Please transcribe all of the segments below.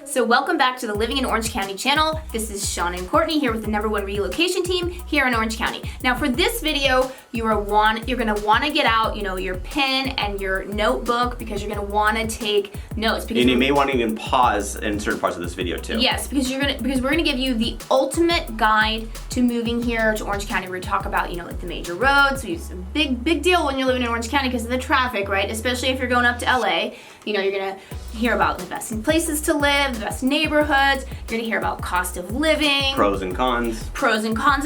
So welcome back to the Living in Orange County channel. This is Sean and Courtney here with the #1 relocation team here in Orange County. Now for this video, you're gonna wanna get out, your pen and your notebook because you're gonna wanna take notes. And you may want to even pause in certain parts of this video too. Yes, because we're gonna give you the ultimate guide to moving here to Orange County. We're gonna talk about, like the major roads. It's a big deal when you're living in Orange County because of the traffic, right? Especially if you're going up to LA. You're gonna hear about the best places to live, the best neighborhoods. You're gonna hear about cost of living. Pros and cons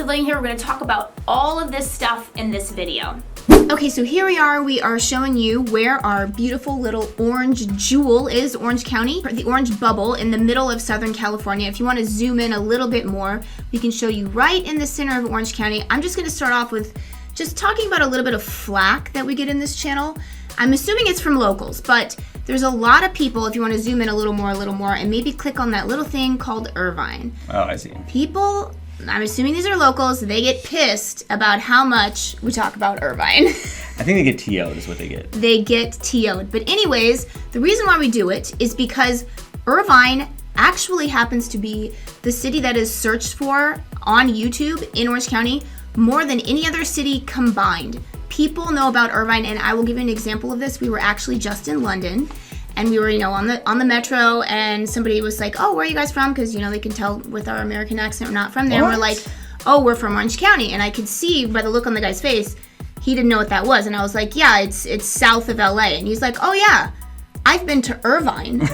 of living here. We're gonna talk about all of this stuff in this video. Okay, so here we are. We are showing you where our beautiful little orange jewel is, Orange County, the orange bubble in the middle of Southern California. If you want to zoom in a little bit more, we can show you right in the center of Orange County. I'm just gonna start off with just talking about a little bit of flack that we get in this channel. I'm assuming it's from locals, but there's a lot of people, if you want to zoom in a little more, and maybe click on that little thing called Irvine. Oh, I see. People, I'm assuming these are locals, they get pissed about how much we talk about Irvine. I think they get TO'd is what they get. They get TO'd. But anyways, the reason why we do it is because Irvine actually happens to be the city that is searched for on YouTube in Orange County more than any other city combined. People know about Irvine, and I will give you an example of this. We were actually just in London, and we were, on the metro, and somebody was like, "Oh, where are you guys from?" Because they can tell with our American accent we're not from there. What? And we're like, "Oh, we're from Orange County," and I could see by the look on the guy's face, he didn't know what that was, and I was like, "Yeah, it's south of LA," and he's like, "Oh yeah, I've been to Irvine."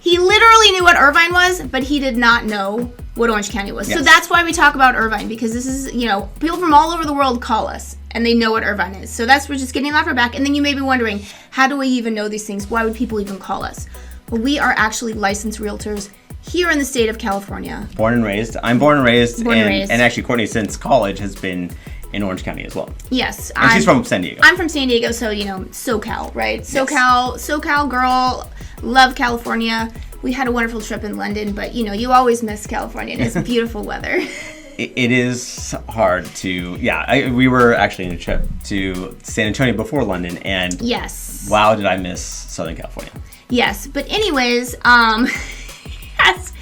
He literally knew what Irvine was, but he did not know what Orange County was. Yes. So that's why we talk about Irvine, because this is, people from all over the world call us, and they know what Irvine is. So we're just getting it off our back. And then you may be wondering, how do we even know these things? Why would people even call us? Well, we are actually licensed realtors here in the state of California. Born and raised. I'm born and raised. And actually, Courtney, since college, has been in Orange County as well. Yes. And she's from San Diego. I'm from San Diego, so, SoCal, right? SoCal girl, love California. We had a wonderful trip in London, but, you always miss California, and it's beautiful weather. It is hard to, we were actually on a trip to San Antonio before London, and yes, wow, did I miss Southern California. Yes, but anyways, yes.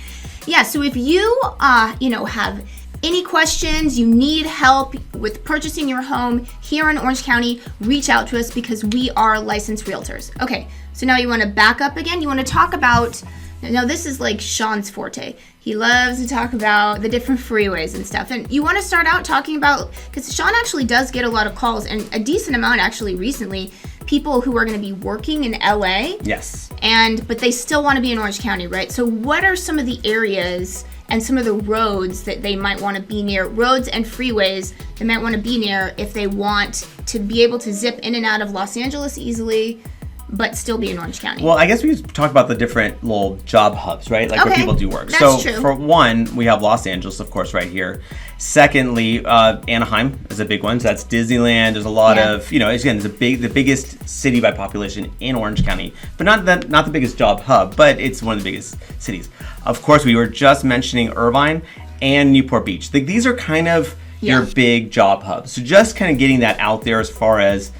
Yeah, so if you, have any questions, you need help with purchasing your home here in Orange County, reach out to us because we are licensed realtors. Okay, so now you want to back up again. You want to talk about, now this is like Sean's forte. He loves to talk about the different freeways and stuff. And you want to start out talking about, because Sean actually does get a lot of calls, and a decent amount actually recently, people who are going to be working in LA. Yes. But they still want to be in Orange County, right? So what are some of the areas and some of the roads that they might want to be near, roads and freeways they might want to be near if they want to be able to zip in and out of Los Angeles easily, but still be in Orange County? Well, I guess we could talk about the different little job hubs, right? Like where people do work. That's true. For one, we have Los Angeles, of course, right here. Secondly, Anaheim is a big one. So that's Disneyland. There's a lot of, again, it's the biggest city by population in Orange County, but not the biggest job hub, but it's one of the biggest cities. Of course, we were just mentioning Irvine and Newport Beach. These are kind of your big job hubs. So just kind of getting that out there as far as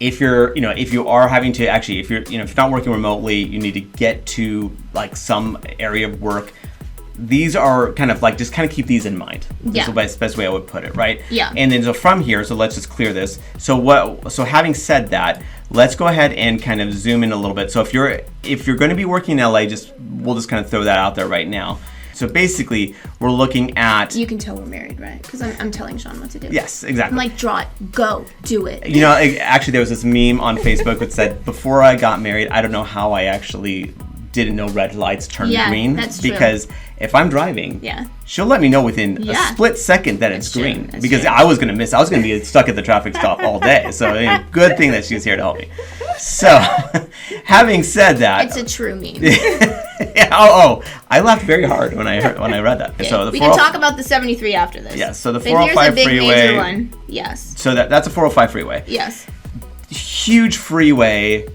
if you are having to actually, if you're not working remotely, you need to get to like some area of work. These are kind of like, just kind of keep these in mind. Yeah. That's the best way I would put it, right? Yeah. And then so from here, so let's just clear this. So having said that, let's go ahead and kind of zoom in a little bit. So if you're going to be working in LA, we'll just kind of throw that out there right now. So basically, we're looking at... You can tell we're married, right? Because I'm telling Sean what to do. Yes, exactly. I'm like, draw it, go, do it. Actually, there was this meme on Facebook that said, before I got married, I don't know how I actually didn't know red lights turned green. That's true. Because if I'm driving, she'll let me know within a split second that it's green. Because I was going to miss. I was going to be stuck at the traffic stop all day. So good thing that she's here to help me. So, having said that, it's a true meme. I laughed very hard when I read that. Okay. So we can talk about the 73 after this. Yes. So the 405 here's a big freeway. Major one. Yes. So that's a 405 freeway. Yes. Huge freeway,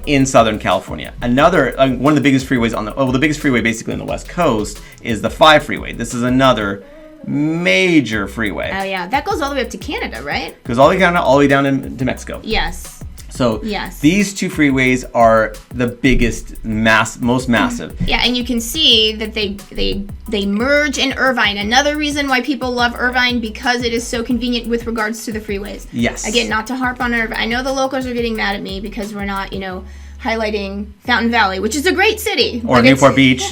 in Southern California. Another one of the biggest freeways the biggest freeway basically on the West Coast is the 5 freeway. This is another major freeway. Oh yeah, that goes all the way up to Canada, right? Goes all the way down to Mexico. Yes. So Yes. these two freeways are the biggest, most massive. Yeah, and you can see that they merge in Irvine. Another reason why people love Irvine, because it is so convenient with regards to the freeways. Yes. Again, not to harp on Irvine. I know the locals are getting mad at me because we're not, highlighting Fountain Valley, which is a great city. Or Newport Beach.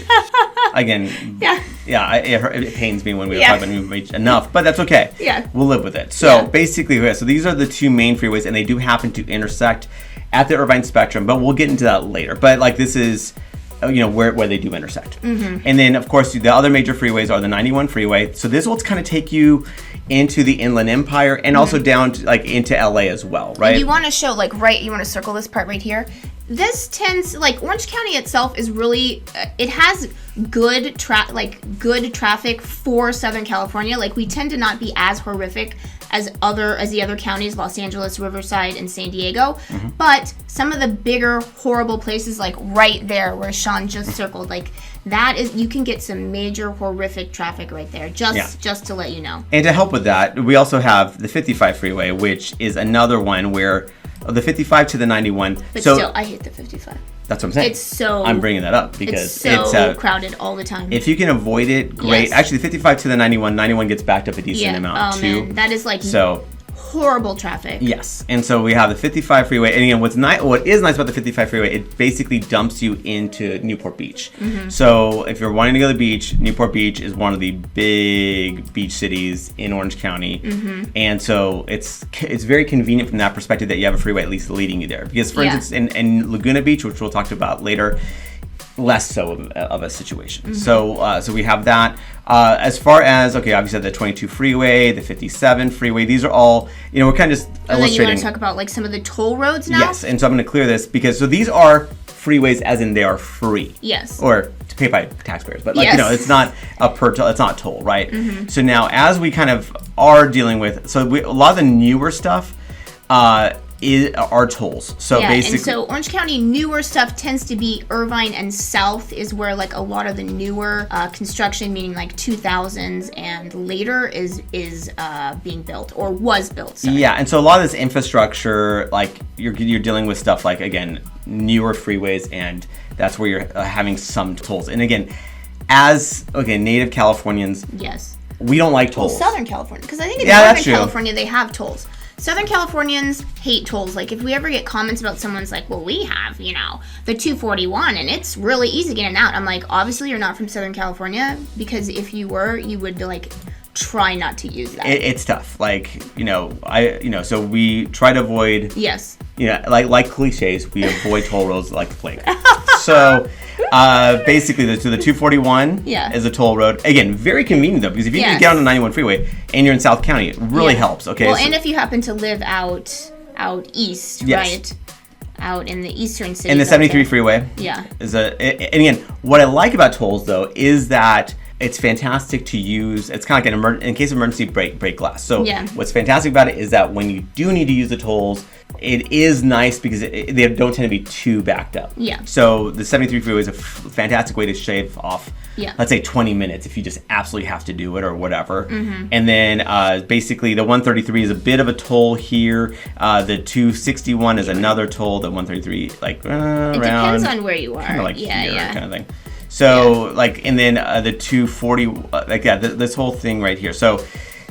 Again, Yeah. it pains me when we talk about Newport Beach enough, but that's okay. Yeah. We'll live with it. So basically, so these are the two main freeways, and they do happen to intersect at the Irvine Spectrum, but we'll get into that later. But like this is, where they do intersect. Mm-hmm. And then, of course, the other major freeways are the 91 freeway. So this will kind of take you into the Inland Empire and also down to, into LA as well, right? And you want to show, you want to circle this part right here. This tends, Orange County itself is really, it has good traffic for Southern California. We tend to not be as horrific as the other counties, Los Angeles, Riverside, and San Diego. Mm-hmm. But some of the bigger, horrible places, right there where Sean just circled, that is, you can get some major horrific traffic right there, just to let you know. And to help with that, we also have the 55 freeway, which is another one where the 55 to the 91. But still, I hate the 55. That's what I'm saying. It's so... I'm bringing that up because it's so crowded all the time. If you can avoid it, great. Yes. Actually, 55 to the 91 gets backed up a decent amount too. Man. That is horrible traffic. Yes, and so we have the 55 freeway, and again, what is nice about the 55 freeway, it basically dumps you into Newport Beach. Mm-hmm. So if you're wanting to go to the beach, Newport Beach is one of the big beach cities in Orange County, and so it's very convenient from that perspective that you have a freeway at least leading you there. Because for instance, in Laguna Beach, which we'll talk about later, less so of a situation. Mm-hmm. So we have that. As far as, obviously the 22 freeway, the 57 freeway, these are all, we're kind of just illustrating. And then you want to talk about some of the toll roads now? Yes, and so I'm going to clear this because, these are freeways as in they are free. Yes. Or to pay by taxpayers, but it's not it's not toll, right? Mm-hmm. So now as we kind of are dealing with, a lot of the newer stuff, are tolls. So basically, and so Orange County newer stuff tends to be Irvine and South is where a lot of the newer construction, meaning 2000s and later, is being built or was built. Sorry. Yeah, and so a lot of this infrastructure, you're dealing with stuff again, newer freeways, and that's where you're having some tolls. And again, as native Californians, yes, we don't like tolls. Well, Southern California, because I think in Northern California they have tolls. Southern Californians hate tolls. If we ever get comments about someone's well, we have, the 241 and it's really easy getting out. I'm obviously you're not from Southern California, because if you were, you would try not to use that. It's tough. So we try to avoid. Yes. Like cliches, we avoid toll roads like the plague. So basically, the 241 is a toll road. Again, very convenient though, because if you can get on the 91 freeway and you're in South County, it really helps. Okay. Well, and if you happen to live out east, right? Out in the eastern cities. And the 73 freeway. Yeah. And again, what I like about tolls though is that it's fantastic to use. It's kind of in case of emergency, break glass. So what's fantastic about it is that when you do need to use the tolls, it is nice because they don't tend to be too backed up. Yeah. So the 73 freeway is a fantastic way to shave off, let's say 20 minutes if you just absolutely have to do it or whatever. Mm-hmm. And then basically the 133 is a bit of a toll here. The 261 is another toll. The 133 it around. It depends on where you are. Kind of here kind of thing. So and then the 240, this whole thing right here. So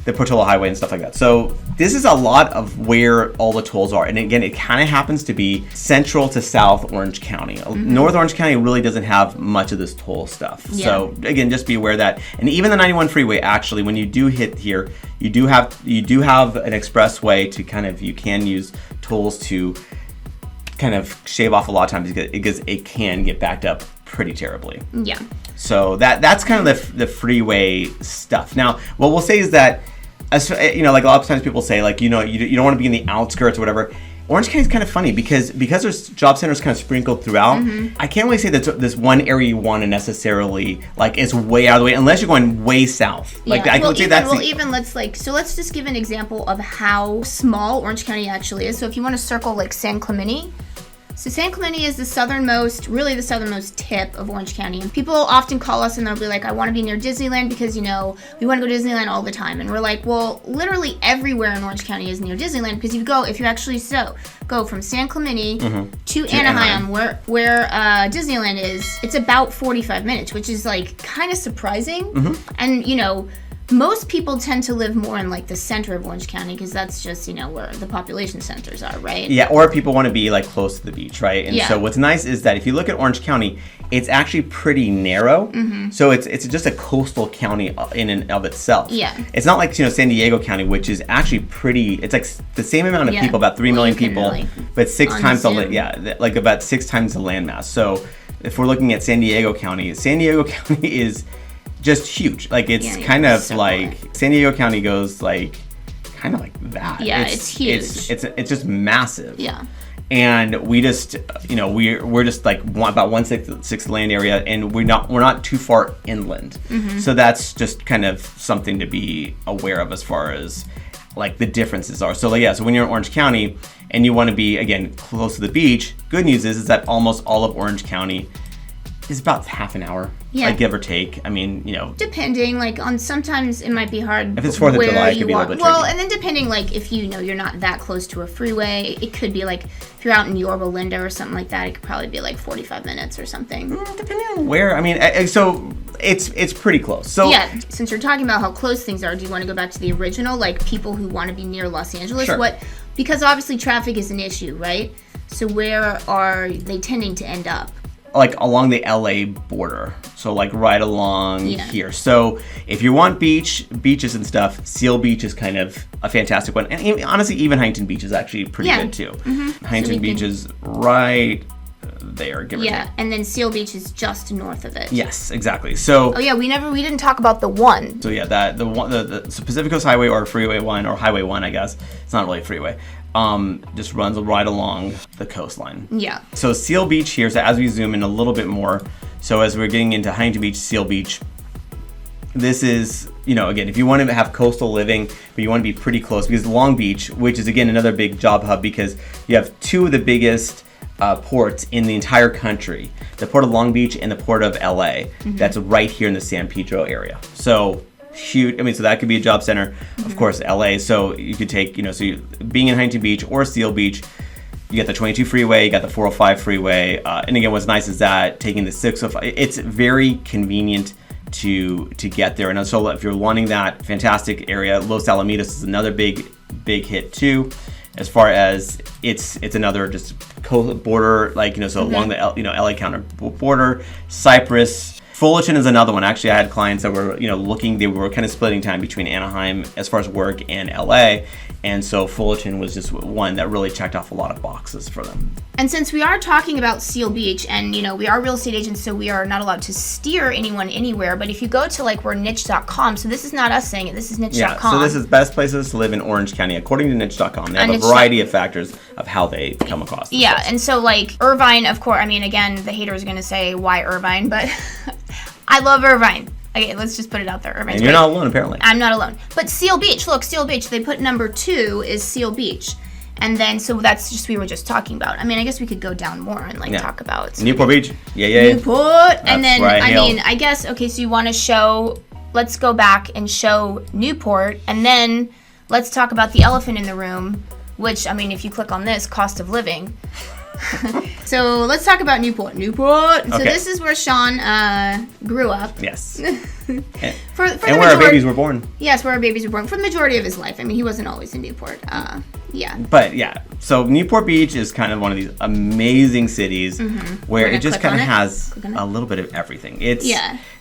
the Portola Highway and stuff like that. So this is a lot of where all the tolls are. And again, it kind of happens to be central to South Orange County. Mm-hmm. North Orange County really doesn't have much of this toll stuff. Yeah. So again, just be aware of that. And even the 91 freeway, actually, when you do hit here, you do have an expressway to you can use tolls to kind of shave off a lot of times because it can get backed up pretty terribly. Yeah. So that's kind of the freeway stuff. Now, what we'll say is that, a lot of times people say, you don't want to be in the outskirts or whatever. Orange County is kind of funny because there's job centers kind of sprinkled throughout. Mm-hmm. I can't really say that this one area you want to necessarily is way out of the way unless you're going way south. Let's just give an example of how small Orange County actually is. So if you want to circle San Clemente. So San Clemente is the southernmost tip of Orange County. And people often call us and they'll be like, I want to be near Disneyland because, we want to go to Disneyland all the time. And we're like, well, literally everywhere in Orange County is near Disneyland because if you actually go from San Clemente to Anaheim, where Disneyland is, it's about 45 minutes, which is like kind of surprising. And, most people tend to live more in like the center of Orange County because that's just, where the population centers are, right? Yeah, or people want to be like close to the beach, right? And so what's nice is that if you look at Orange County, it's actually pretty narrow. So it's just a coastal county in and of itself. Yeah. It's not like, San Diego County, which is actually it's like the same amount of people, about 3 million people, but about 6 times the landmass. So if we're looking at San Diego County is just huge. Like it's kind of so like San Diego County goes like kind of like that. Yeah, it's huge. It's just massive. Yeah. And we just we're just like about 1/6 land area, and we're not too far inland. So that's just kind of something to be aware of as far as like the differences are. So so when you're in Orange County and you want to be again close to the beach, good news is that almost all of Orange County is about half an hour, like give or take. I mean, depending, like on sometimes it might be hard. If it's 4th of July, it could be a little bit tricky. Well, and then depending, like if you're not that close to a freeway, it could be like if you're out in Yorba Linda or something like that, it could probably be like 45 minutes or something. Depending on where. I mean, so it's pretty close. So since you're talking about how close things are, do you want to go back to the original, like people who want to be near Los Angeles? Sure. Because obviously traffic is an issue, right? So where are they tending to end up? Like along the LA border, so like right along here. So if you want beaches and stuff, Seal Beach is kind of a fantastic one, and honestly even Huntington Beach is actually pretty good too. Huntington Beach is right there, give or take. And then Seal Beach is just north of it. Yes, exactly. So we didn't talk about the one. So the Pacific Coast Highway or Freeway 1 or Highway 1, I guess it's not really a freeway, just runs right along the coastline. Yeah. So Seal Beach here, so as we zoom in a little bit more, so as we're getting into Huntington Beach, Seal Beach, this is, again, if you want to have coastal living, but you want to be pretty close, because Long Beach, which is again another big job hub, because you have two of the biggest ports in the entire country, the Port of Long Beach and the Port of LA, that's right here in the San Pedro area. So huge. I mean, so that could be a job center, of course, LA. So you could take, being in Huntington Beach or Seal Beach, you got the 22 freeway, you got the 405 freeway. And again, what's nice is that taking the 605, it's very convenient to get there. And so if you're wanting that fantastic area, Los Alamitos is another big hit too, as far as it's another just border, so along the LA county border. Cypress, Fullerton is another one. Actually, I had clients that were, they were kind of splitting time between Anaheim as far as work and LA. And so Fullerton was just one that really checked off a lot of boxes for them. And since we are talking about Seal Beach and, we are real estate agents, so we are not allowed to steer anyone anywhere. But if you go to we're niche.com, so this is not us saying it, this is niche.com. Yeah, so this is best places to live in Orange County, according to niche.com. They have a variety of factors of how they come across this place. And so Irvine, of course, I mean, again, the haters are going to say, why Irvine? But I love Irvine. Okay, let's just put it out there. Irvine's and you're great. not alone, apparently. I'm not alone. But Seal Beach, look, Seal Beach, they put number 2 is Seal Beach. And then, so that's just, we were just talking about. I mean, I guess we could go down more and talk about. Newport Beach. Yeah. Newport. And then, I guess, okay, so you want to show, let's go back and show Newport. And then let's talk about the elephant in the room, which, I mean, if you click on this, cost of living. So let's talk about Newport. So this is where Sean grew up. Yes. For and where our babies were born. Yes, where our babies were born. For the majority of his life. I mean, he wasn't always in Newport. But so Newport Beach is kind of one of these amazing cities where it just kind of has a little bit of everything.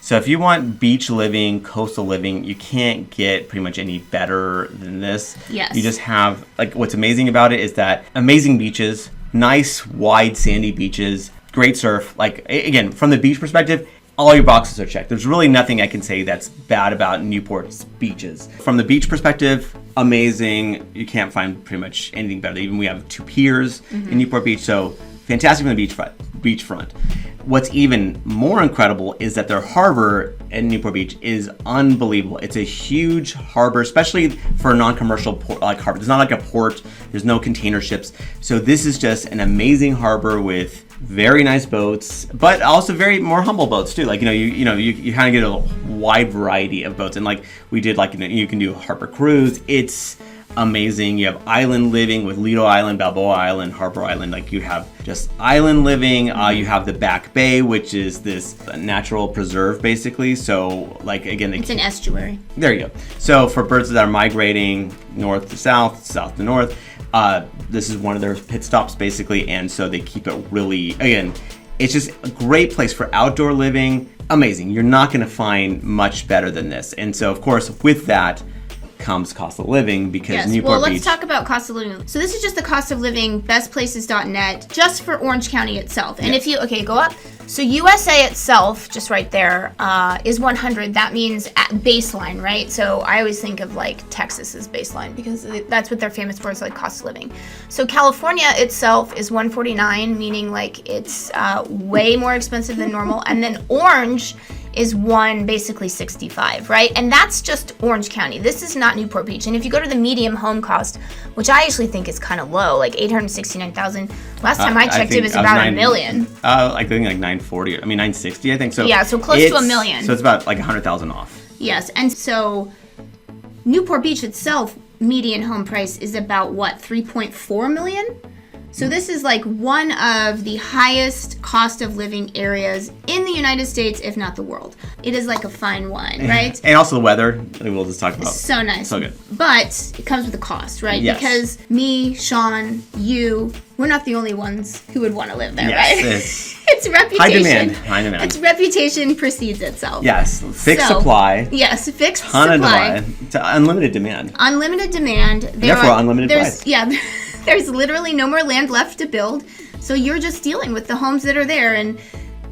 So if you want beach living, coastal living, you can't get pretty much any better than this. Yes. You just have, what's amazing about it is that amazing beaches, nice, wide, sandy beaches, great surf. Again, from the beach perspective, all your boxes are checked. There's really nothing I can say that's bad about Newport's beaches. From the beach perspective, amazing. You can't find pretty much anything better. Even we have 2 piers in Newport Beach, so fantastic from the beachfront. What's even more incredible is that their harbor in Newport Beach is unbelievable. It's a huge harbor, especially for a non-commercial port, like harbor. It's not like a port. There's no container ships. So this is just an amazing harbor with very nice boats, but also very more humble boats too. Like, you kind of get a wide variety of boats. And like we did, like, you can do a harbor cruise. It's amazing. You have island living with Lido Island, Balboa Island, Harbor Island. Like, you have just island living. You have the Back Bay, which is this natural preserve, basically. So, like, again, it's an estuary. There you go. So for birds that are migrating north to south, south to north, this is one of their pit stops, basically. And so they keep it really, again, it's just a great place for outdoor living. Amazing. You're not going to find much better than this. And so, of course, with that comes cost of living, because Newport Beach. Let's talk about cost of living. So this is just the cost of living, bestplaces.net, just for Orange County itself. And if you, go up. So USA itself, just right there, is 100. That means at baseline, right? So I always think of like Texas as baseline, because that's what they're famous for, is like cost of living. So California itself is 149, meaning like it's way more expensive than normal. And then Orange is basically 65, right? And that's just Orange County. This is not Newport Beach. And if you go to the medium home cost, which I actually think is kind of low, like $869,000. Last time I checked, it was about $1 million. I think like 940. I mean 960. I think so. Yeah, so close to $1 million. So it's about like 100,000 off. Yes, and so Newport Beach itself, median home price is about what, 3.4 million? So this is like one of the highest cost of living areas in the United States, if not the world. It is like a fine wine, right? And also the weather, we'll just talk about. So nice. So good. But it comes with a cost, right? Yes. Because me, Sean, you, we're not the only ones who would want to live there, right? It's reputation. High demand. Its reputation precedes itself. Yes. Fixed supply. Yes, fixed ton supply. Of demand. To unlimited demand. Unlimited demand. Therefore, unlimited price. Yeah. There's literally no more land left to build, so you're just dealing with the homes that are there, and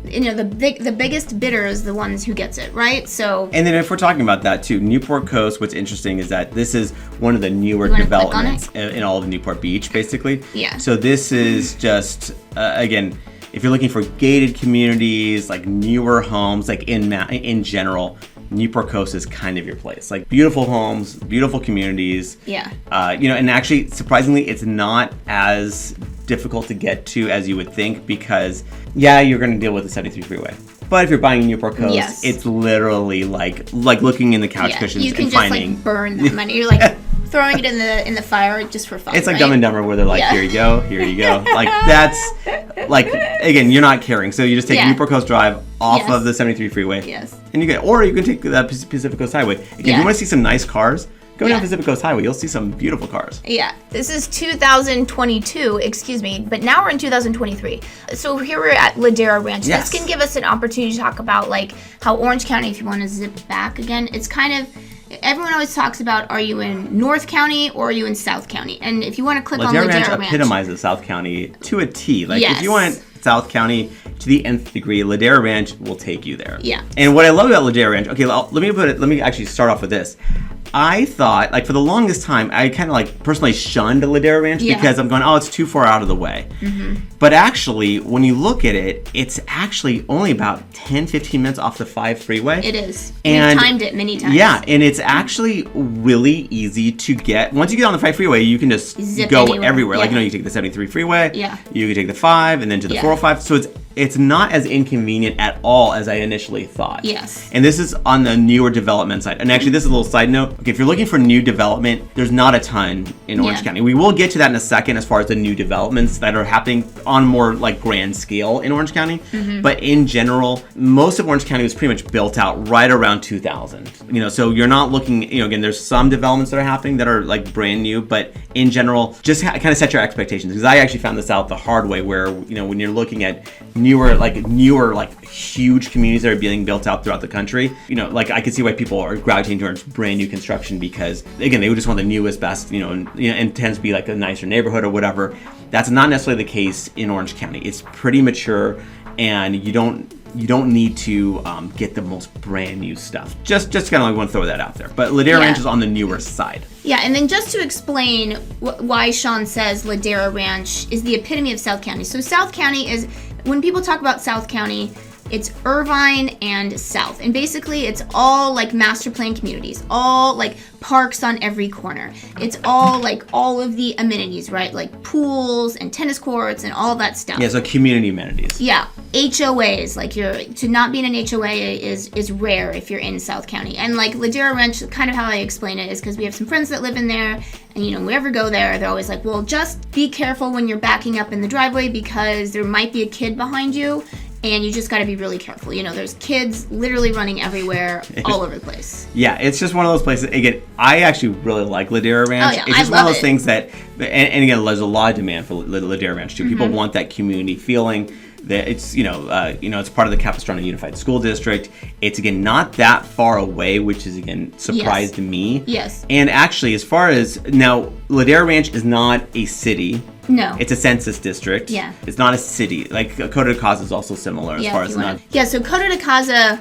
the biggest bidder is the ones who gets it, right? So. And then if we're talking about that too, Newport Coast. What's interesting is that this is one of the newer developments in all of Newport Beach, basically. Yeah. So this is just again, if you're looking for gated communities, like newer homes, like in general, Newport Coast is kind of your place. Like beautiful homes, beautiful communities. Yeah. And actually, surprisingly, it's not as difficult to get to as you would think, because, you're going to deal with the 73 freeway. But if you're buying Newport Coast, it's literally like looking in the couch cushions and finding. You can just burn that money. You're like throwing it in the fire just for fun. It's like Dumb and Dumber, where they're like, here you go. Like that's like, again, you're not caring. So you just take Newport Coast Drive off of the 73 freeway. Yes. And you can take the Pacific Coast Highway. Again, if you want to see some nice cars, go down Pacific Coast Highway. You'll see some beautiful cars. Yeah. This is 2022, but now we're in 2023. So here we're at Ladera Ranch. Yes. This can give us an opportunity to talk about like how Orange County, if you want to zip back again, it's kind of, everyone always talks about, are you in North County or are you in South County? And if you want to click on Ladera Ranch epitomizes South County to a T. Like if you want South County to the nth degree, Ladera Ranch will take you there. Yeah. And what I love about Ladera Ranch, let me actually start off with this. I thought, like, for the longest time, I kind of like personally shunned Ladera Ranch because I'm going, it's too far out of the way. Mm-hmm. But actually, when you look at it, it's actually only about 10, 15 minutes off the 5 freeway. It is. We've timed it many times. Yeah, and it's actually really easy to get. Once you get on the 5 freeway, you can just go everywhere. Like, you take the 73 freeway. Yeah. You can take the 5 and then to the 405. So it's not as inconvenient at all as I initially thought. Yes. And this is on the newer development side. And actually, this is a little side note. Okay, if you're looking for new development, there's not a ton in Orange County. We will get to that in a second as far as the new developments that are happening on more like grand scale in Orange County. Mm-hmm. But in general, most of Orange County was pretty much built out right around 2000. So you're not looking, again, there's some developments that are happening that are like brand new, but in general, just kind of set your expectations. Because I actually found this out the hard way where, when you're looking at newer huge communities that are being built out throughout the country, like I could see why people are gravitating towards brand new construction, because again, they would just want the newest, best, and tends to be like a nicer neighborhood or whatever. That's not necessarily the case in Orange County. It's pretty mature, and you don't need to get the most brand new stuff. Just kind of want to throw that out there. But Ladera Ranch is on the newer side. Yeah, and then just to explain why Sean says Ladera Ranch is the epitome of South County. So South County is, when people talk about South County, It's Irvine and South. And basically it's all like master plan communities, all like parks on every corner. It's all like all of the amenities, right? Like pools and tennis courts and all that stuff. Yeah, so community amenities. Yeah. HOAs, like to not be in an HOA is rare if you're in South County. And like Ladera Ranch, kind of how I explain it is because we have some friends that live in there, and you know, when we ever go there, they're always like, well, just be careful when you're backing up in the driveway because there might be a kid behind you. And you just got to be really careful. You know, there's kids literally running everywhere, all over the place. Yeah, it's just one of those places. Again, I actually really like Ladera Ranch. Oh, yeah, it's just I one of love those it. things that, and again, there's a lot of demand for Ladera Ranch too. People want that community feeling. That it's it's part of the Capistrano Unified School District. It's again not that far away, which is again surprised me. Yes. And actually, as far as now, Ladera Ranch is not a city. No. It's a census district. Yeah. It's not a city. Like Coto de Caza is also similar as far as not. Yeah, so Coto de Caza,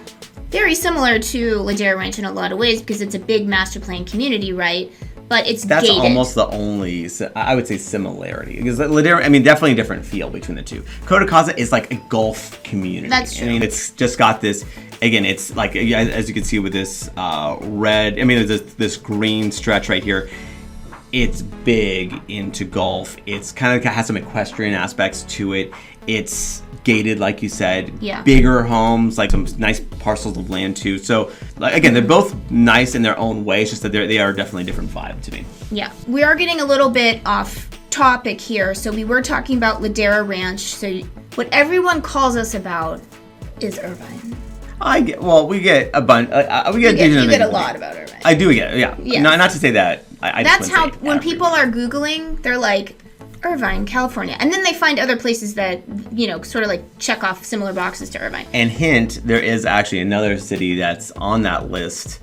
very similar to Ladera Ranch in a lot of ways because it's a big master plan community, right? But it's That's gated. almost the only, I would say, similarity. Because Ladera, I mean, definitely a different feel between the two. Coto de Caza is like a golf community. That's true. I mean, it's just got this, again, it's like, as you can see with this red, I mean, there's this green stretch right here. It's big into golf. It's kind of has some equestrian aspects to it. It's gated, like you said. Yeah. Bigger homes, like some nice parcels of land too. So, like, again, they're both nice in their own way. It's just that they are definitely a different vibe to me. Yeah, we are getting a little bit off topic here. So we were talking about Ladera Ranch. So what everyone calls us about is Irvine. We get a bunch. We get You get a lot about Irvine. I do get, yeah. Yes. Not to say that. I just That's wouldn't how, say when every- people are Googling, they're like, Irvine, California. And then they find other places that, you know, sort of like check off similar boxes to Irvine. And hint, there is actually another city that's on that list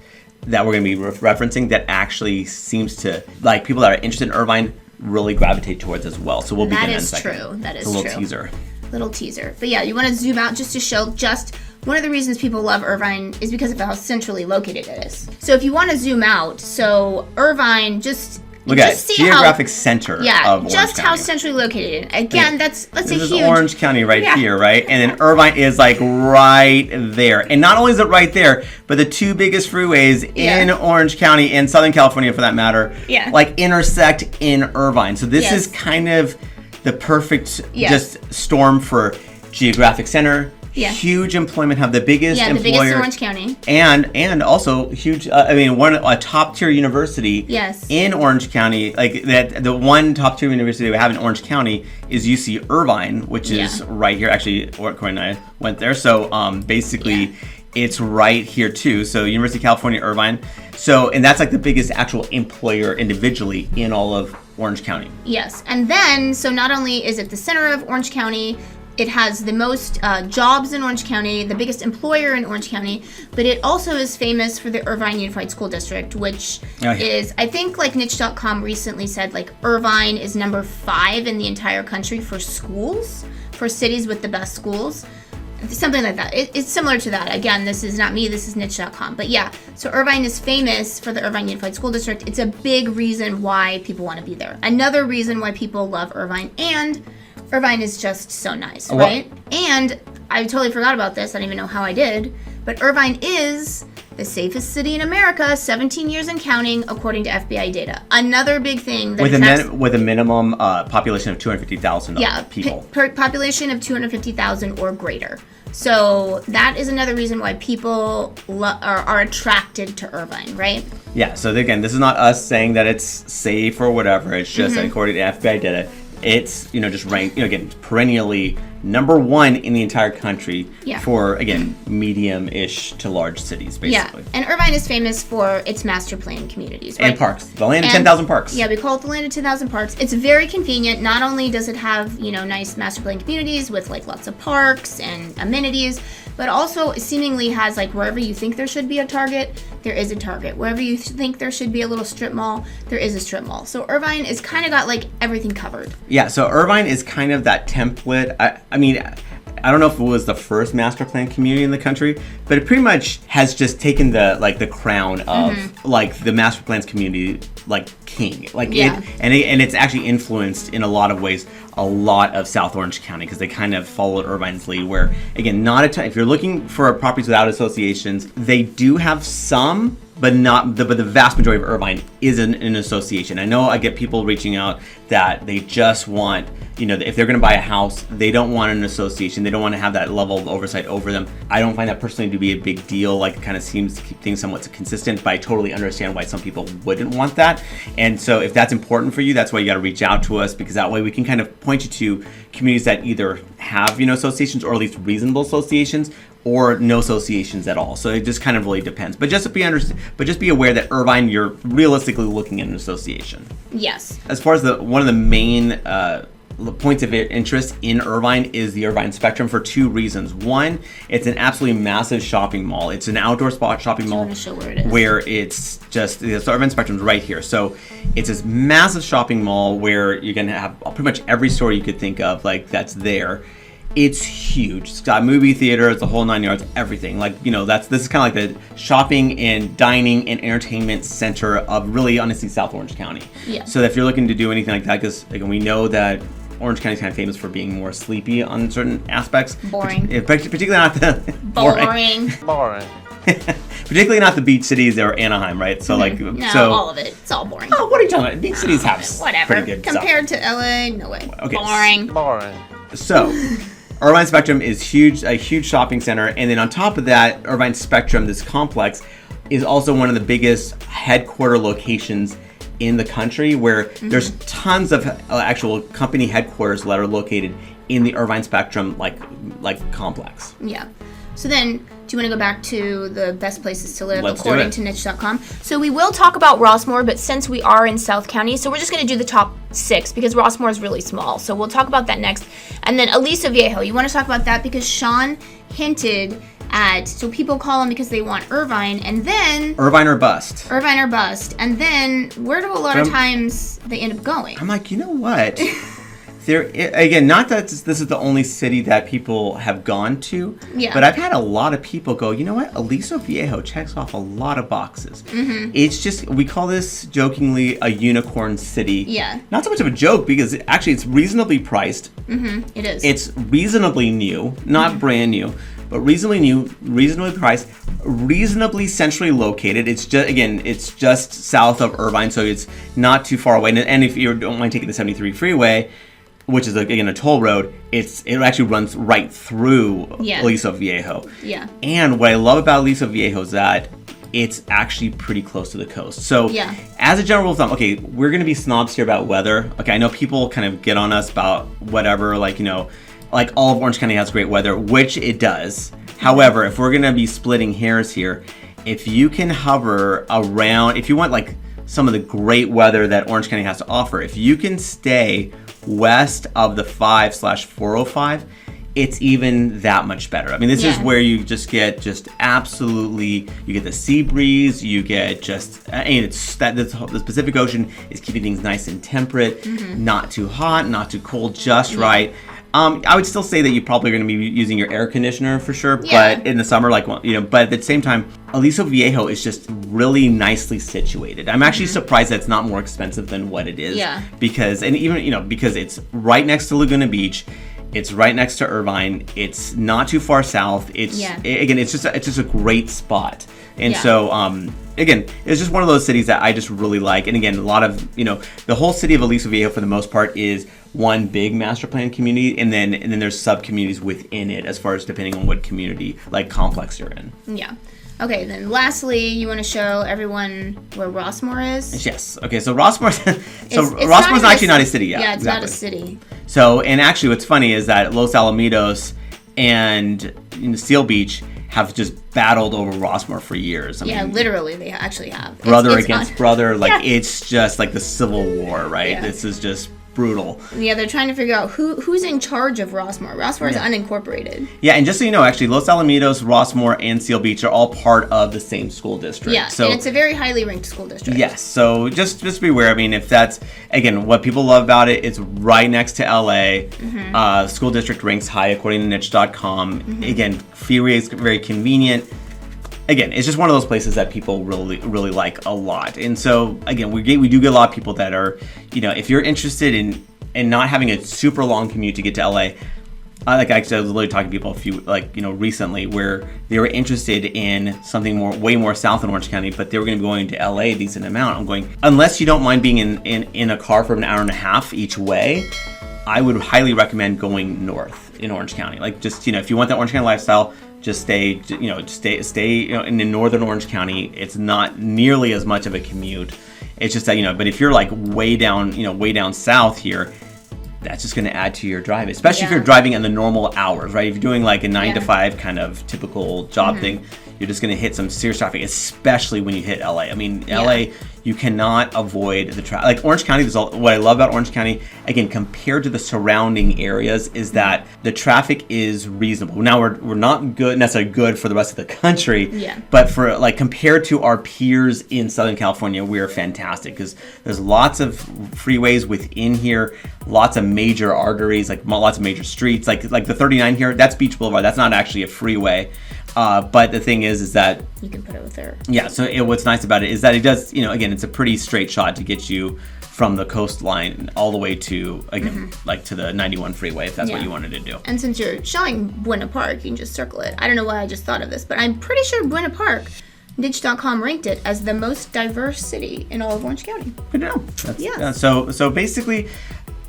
that we're going to be referencing that actually seems to, like, people that are interested in Irvine really gravitate towards as well. So we'll begin in a second. That is true. That is a true. little teaser. Little teaser. But yeah, you want to zoom out just to show just one of the reasons people love Irvine is because of how centrally located it is. So if you want to zoom out, so Irvine, just Look at it. see Geographic center of Orange just how County. centrally located. Again, that's a This huge. is Orange County right Yeah. here, right? And then Irvine is like right there. And not only is it right there, but the two biggest freeways in Orange County and Southern California, for that matter, like intersect in Irvine. So this is kind of the perfect just storm for geographic center. Huge employment hub, the biggest employer, the biggest in Orange County, and also huge. A top tier university. Yes. In Orange County, like that, the one top tier university we have in Orange County is UC Irvine, which is right here. Actually, Corey and I went there, so basically, it's right here too. So University of California, Irvine. So, and that's like the biggest actual employer individually in all of Orange County. Yes, and then so not only is it the center of Orange County. It has the most jobs in Orange County, the biggest employer in Orange County, but it also is famous for the Irvine Unified School District, which is, I think, like Niche.com recently said, like Irvine is number 5 in the entire country for schools, for cities with the best schools. Something like that. It's similar to that. Again, this is not me, this is Niche.com. But yeah, so Irvine is famous for the Irvine Unified School District. It's a big reason why people want to be there. Another reason why people love Irvine, and Irvine is just so nice, right? And I totally forgot about this. I don't even know how I did. But Irvine is the safest city in America, 17 years and counting, according to FBI data. Another big thing that with a minimum population of 250,000 people. Population of 250,000 or greater. So that is another reason why people are attracted to Irvine, right? Yeah. So again, this is not us saying that it's safe or whatever. It's just according to FBI data. It's, just ranked, again, perennially number 1 in the entire country for, again, medium-ish to large cities, basically. Yeah, and Irvine is famous for its master plan communities, right? And parks. The land of 10,000 parks. Yeah, we call it the land of 10,000 parks. It's very convenient. Not only does it have, nice master plan communities with, like, lots of parks and amenities, but also seemingly has, like, wherever you think there should be a Target, there is a Target. Wherever you think there should be a little strip mall, there is a strip mall. So Irvine is kind of got, like, everything covered. Yeah, so Irvine is kind of that template. I mean, I don't know if it was the first master plan community in the country, but it pretty much has just taken the crown of like the master plans community like king. Like it's actually influenced in a lot of ways a lot of South Orange County because they kind of followed Irvine's lead. Where again, not a ton. If you're looking for properties without associations, they do have some. But the vast majority of Irvine is an association. I know I get people reaching out that they just want, if they're going to buy a house, they don't want an association. They don't want to have that level of oversight over them. I don't find that personally to be a big deal. Like, it kind of seems to keep things somewhat consistent, but I totally understand why some people wouldn't want that. And so if that's important for you, that's why you got to reach out to us, because that way we can kind of point you to communities that either have, associations or at least reasonable associations, or no associations at all. So it just kind of really depends. But just be aware that Irvine, you're realistically looking at an association. Yes. As far as one of the main points of interest in Irvine is the Irvine Spectrum for two reasons. One, it's an absolutely massive shopping mall. It's an outdoor shopping mall. I'm going to show where it is. Where it's just, the Irvine Spectrum's right here. So it's this massive shopping mall where you're going to have pretty much every store you could think of, like, that's there. It's huge. It's got movie theaters, the whole 9 yards, everything. Like, this is kind of like the shopping and dining and entertainment center of really, honestly, South Orange County. Yeah. So if you're looking to do anything like that, because again, we know that Orange County is kind of famous for being more sleepy on certain aspects. Boring. Particularly not the boring. Particularly not the beach cities or Anaheim, right? So all of it. It's all boring. Oh, what are you talking about? Beach cities have whatever. Pretty good Compared stuff. to LA, no way. Okay. Boring. So, Irvine Spectrum is huge, a huge shopping center, and then on top of that, Irvine Spectrum, this complex, is also one of the biggest headquarter locations in the country, where there's tons of actual company headquarters that are located in the Irvine Spectrum like complex. Yeah. So then, do you want to go back to the best places to live according to niche.com? So we will talk about Rossmore, but since we are in South County, so we're just going to do the top 6 because Rossmore is really small. So we'll talk about that next. And then Aliso Viejo, you want to talk about that because Sean hinted at, so people call them because they want Irvine, and then Irvine or bust. And then where do a lot of times they end up going? I'm like, you know what? Again, not that this is the only city that people have gone to, but I've had a lot of people go, you know what, Aliso Viejo checks off a lot of boxes. It's just, we call this jokingly a unicorn city. Yeah. Not so much of a joke because actually it's reasonably priced. It is. It's reasonably new, not brand new, but reasonably new, reasonably priced, reasonably centrally located. It's just south of Irvine, so it's not too far away. And if you don't mind taking the 73 freeway, which is again a toll road, it actually runs right through Aliso Viejo. Yeah. And what I love about Aliso Viejo is that it's actually pretty close to the coast. So as a general rule of thumb, okay, we're going to be snobs here about weather. Okay, I know people kind of get on us about whatever, like all of Orange County has great weather, which it does. However, if we're going to be splitting hairs here, if you can hover around, if you want like some of the great weather that Orange County has to offer, if you can stay west of the 5/405, it's even that much better. I mean, this is where you just get absolutely, you get the sea breeze, you get and it's that the Pacific Ocean is keeping things nice and temperate, not too hot, not too cold, just right. I would still say that you're probably going to be using your air conditioner for sure, but in the summer, but at the same time, Aliso Viejo is just really nicely situated. I'm actually surprised that it's not more expensive than what it is. Yeah. Because it's right next to Laguna Beach, it's right next to Irvine, it's not too far south. It's just a great spot. And so, again, it's just one of those cities that I just really like. And again, a lot of, the whole city of Aliso Viejo for the most part is one big master plan community, and then there's sub communities within it as far as depending on what community, like complex you're in. Yeah. Okay, then lastly, you want to show everyone where Rossmore is? Yes. Okay, so Rossmore's Rossmore's actually not a city yet. Yeah, it's not a city. So, and actually what's funny is that Los Alamitos and Seal Beach have just battled over Rossmore for years. I mean, literally, they actually have. Brother against brother, it's just like the Civil War, right? This is just brutal. Yeah, they're trying to figure out who's in charge of Rossmore. Rossmore is unincorporated. Yeah, and just so you know, actually, Los Alamitos, Rossmore, and Seal Beach are all part of the same school district. Yeah, so, and it's a very highly ranked school district. Yes, so just be aware. I mean, if that's, again, what people love about it, it's right next to LA. School district ranks high according to niche.com. Again, freeway is very convenient. Again, it's just one of those places that people really like a lot. And so, again, we do get a lot of people that are, if you're interested in not having a super long commute to get to LA, like actually I was literally talking to people recently where they were interested in something way more south in Orange County, but they were going to be going to LA a decent amount. I'm going, unless you don't mind being in a car for an hour and a half each way, I would highly recommend going north in Orange County. Like just, if you want that Orange County lifestyle, just stay in northern Orange County. It's not nearly as much of a commute. It's just that, but if you're like way down south here, that's just going to add to your drive, especially if you're driving in the normal hours, right? If you're doing like a 9 to 5 kind of typical job thing, you're just going to hit some serious traffic, especially when you hit LA. I mean, LA, you cannot avoid the traffic. Like Orange County, what I love about Orange County, again, compared to the surrounding areas, is that the traffic is reasonable. Now, we're not necessarily good for the rest of the country, but for like compared to our peers in Southern California, we're fantastic because there's lots of freeways within here, lots of major arteries, like lots of major streets, like the 39 here. That's Beach Boulevard. That's not actually a freeway. But the thing is that you can put it with there. Yeah. So what's nice about it is that it does, again, it's a pretty straight shot to get you from the coastline all the way to, again, like to the 91 freeway, if that's what you wanted to do. And since you're showing Buena Park, you can just circle it. I don't know why I just thought of this, but I'm pretty sure Buena Park, Niche.com ranked it as the most diverse city in all of Orange County. Good to know. So basically,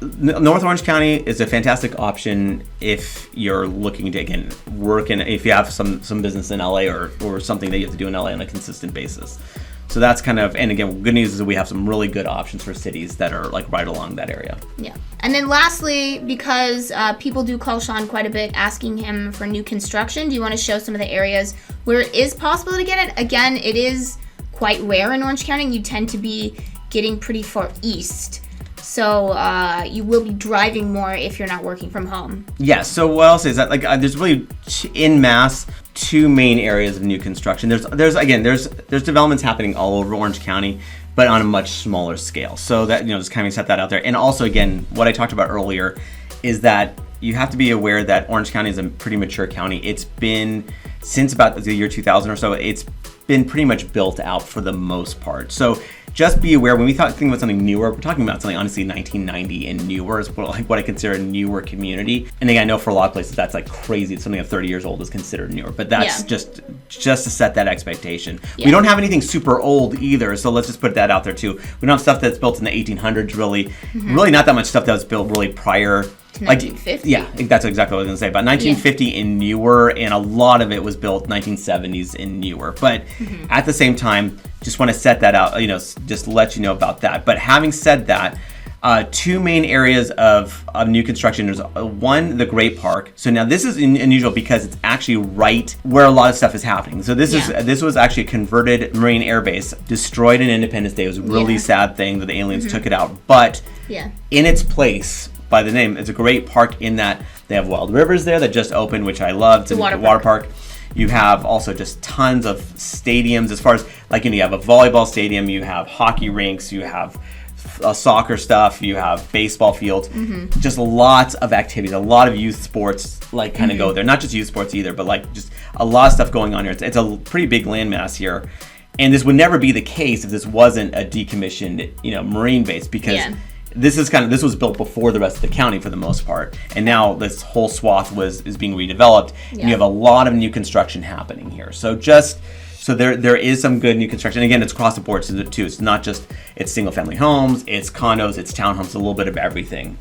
North Orange County is a fantastic option if you're looking to, again, work in, if you have some business in LA or something that you have to do in LA on a consistent basis. So that's kind of, and again, good news is that we have some really good options for cities that are like right along that area. Yeah. And then lastly, because people do call Sean quite a bit asking him for new construction, do you want to show some of the areas where it is possible to get it? Again, it is quite rare in Orange County. You tend to be getting pretty far east. So you will be driving more if you're not working from home. Yeah. So what else is that? Like, there's really in mass 2 main areas of new construction. There's developments happening all over Orange County, but on a much smaller scale. So that just kind of set that out there. And also, again, what I talked about earlier is that you have to be aware that Orange County is a pretty mature county. It's been since about the year 2000 or so. It's been pretty much built out for the most part. So just be aware when we think about something newer, we're talking about something honestly 1990 and newer is what I consider a newer community. And again, I know for a lot of places that's like crazy. Something of 30 years old is considered newer, but that's just to set that expectation. We don't have anything super old either, so let's just put that out there too. We don't have stuff that's built in the 1800s really not that much stuff that was built really prior. To 1950? Yeah, that's exactly what I was going to say. About 1950 and newer, and a lot of it was built 1970s and newer. But at the same time, just want to set that out, just let you know about that. But having said that, 2 main areas of new construction. There's one, the Great Park. So now this is unusual because it's actually right where a lot of stuff is happening. So this was actually a converted Marine Air Base, destroyed in Independence Day. It was a really sad thing that the aliens took it out. But in its place, by the name, it's a great park in that they have Wild Rivers there that just opened, which I love. It's a water park. You have also just tons of stadiums as far as you have a volleyball stadium, you have hockey rinks, you have soccer stuff, you have baseball fields, just lots of activities, a lot of youth sports go there. Not just youth sports either, but just a lot of stuff going on here. It's a pretty big landmass here. And this would never be the case if this wasn't a decommissioned, Marine base, because this was built before the rest of the county for the most part, and now this whole swath is being redeveloped, and you have a lot of new construction happening here. So there is some good new construction. Again, it's across the board too. It's not just single family homes, it's condos, it's townhomes, a little bit of everything.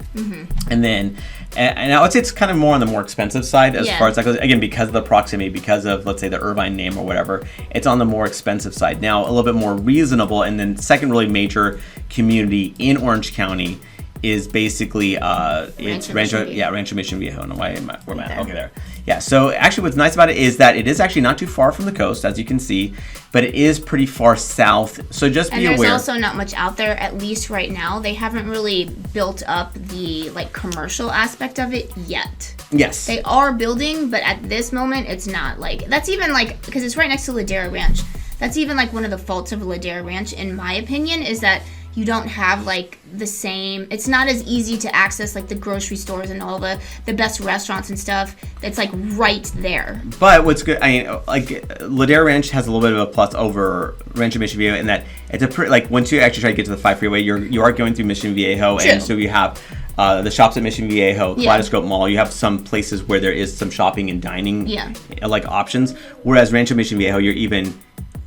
And then, and I would say it's kind of more on the more expensive side as far as that goes. Again, because of the proximity, because of, let's say, the Irvine name or whatever, it's on the more expensive side. Now, a little bit more reasonable, and then second really major community in Orange County is basically it's Rancho Mission Viejo. I don't know why where am I? Okay, there. Yeah. So actually, what's nice about it is that it is actually not too far from the coast, as you can see, but it is pretty far south. So just be aware. And there's also not much out there, at least right now. They haven't really built up the like commercial aspect of it yet. Yes. They are building, but at this moment, it's not like that's even like because it's right next to Ladera Ranch. That's even like one of the faults of Ladera Ranch, in my opinion, is that you don't have like the same, it's not as easy to access like the grocery stores and all the best restaurants and stuff. It's like right there. But what's good, I mean, like Ladera Ranch has a little bit of a plus over Rancho Mission Viejo in that it's a pretty, like once you actually try to get to the 5 freeway, you are going through Mission Viejo. True. And so you have the shops at Mission Viejo, Kaleidoscope Mall. You have some places where there is some shopping and dining like options. Whereas Rancho Mission Viejo, you're even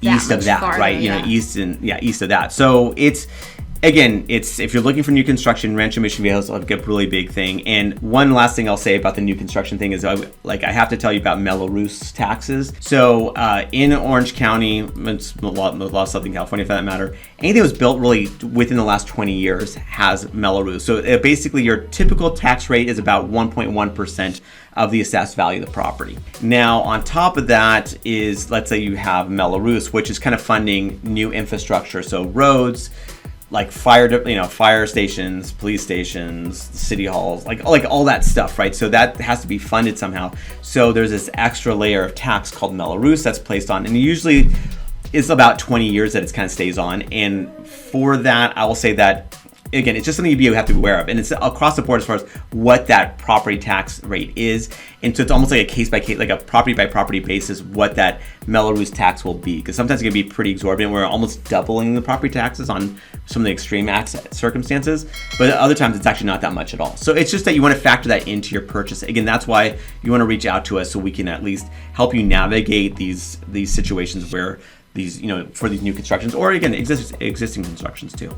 east of that, farther, right? You know, east of that. So it's, again, it's if you're looking for new construction, Rancho Mission Viejo is like a really big thing. And one last thing I'll say about the new construction thing is, I have to tell you about Mello-Roos taxes. So in Orange County, it's a lot of Southern California for that matter, anything that was built really within the last 20 years has Mello-Roos. So basically your typical tax rate is about 1.1% of the assessed value of the property. Now, on top of that is, let's say you have Mello-Roos, which is kind of funding new infrastructure. So roads, like fire stations, police stations, city halls, like all that stuff, right? So that has to be funded somehow. So there's this extra layer of tax called Mello-Roos that's placed on, and usually it's about 20 years that it kind of stays on. And for that, I will say that, again, it's just something you have to be aware of, and it's across the board as far as what that property tax rate is. And so it's almost like a case by case, like a property by property basis, what that Mello-Roos tax will be. Because sometimes it can be pretty exorbitant. We're almost doubling the property taxes on some of the extreme circumstances, but other times it's actually not that much at all. So it's just that you want to factor that into your purchase. Again, that's why you want to reach out to us so we can at least help you navigate these situations where these, for these new constructions, or again, existing constructions too.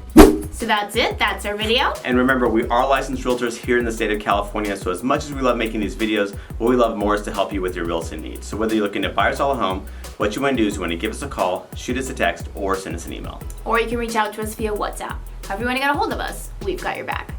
So that's it. That's our video. And remember, we are licensed realtors here in the state of California. So as much as we love making these videos, what we love more is to help you with your real estate needs. So whether you're looking to buy or sell a home, what you want to do is you want to give us a call, shoot us a text, or send us an email. Or you can reach out to us via WhatsApp. However you want to get a hold of us, we've got your back.